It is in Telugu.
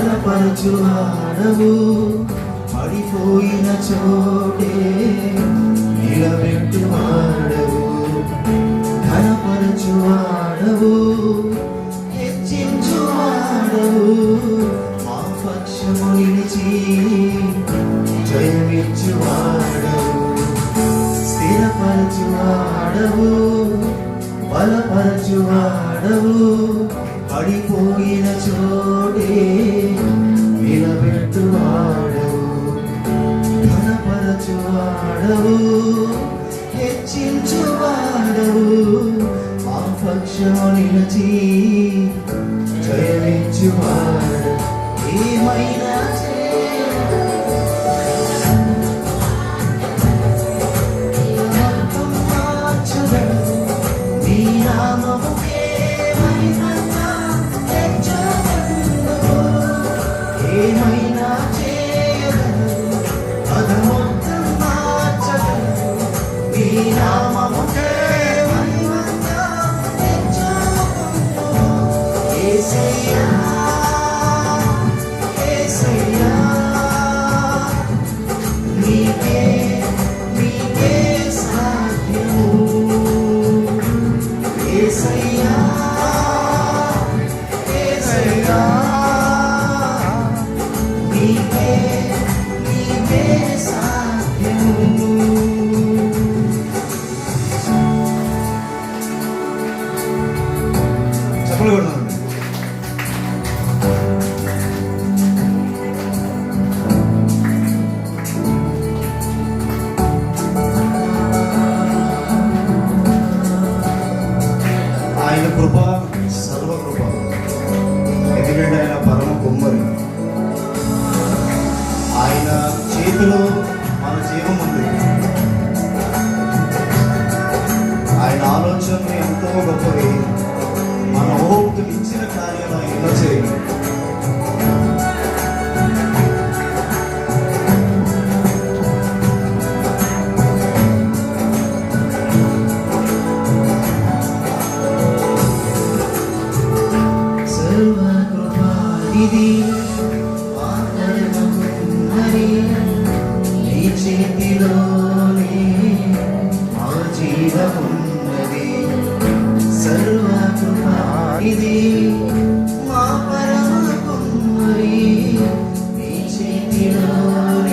బలపరచువాడవు, పడిపోయిన చోటే నిలబెట్టువాడవు, ఘనపరచువాడవు, హెచ్చించువాడవు, మా పక్షము నిలిచి జయమిచ్చువాడవు, స్థిరపరచువాడవు, బలపరచువాడవు, పడిపోయిన చోటే నిలబెట్టువాడవు, ఘనపరచువాడవు, హెచ్చించువాడవు, మా పక్షము నిలిచి జయమిచ్చువాడు. ఏమైనా ఏమైనా చేయగలరు, పదమొత్తం మార్చగలరు, నీ నామముకే మహిమగా హెచ్చుకొందుము. యేసయ్యా, యేసయ్యా, నీకే నీకే సాధ్యము. యేసయ్యా, యేసయ్యా, నీకే నీకే సాధ్యము. చెప్పలు కొడతాను. ఆయన కృప సర్వకృప, ఎందుకంటే ఆయన పరమ కుమ్మరి. ఆయన చేతిలో మన జీవం ఉంది. ఆయన ఆలోచనలు ఎంతో గొప్పవి. మన ఊపికి ఇచ్చిన కార్యాలు ఎన్నో చేయాలి. సర్వకృపానిధి నీ చేతిలోనే మా జీవమున్నది. సర్వకృపానిధి మా పరమ కుమ్మరి, నీ చేతిలోనే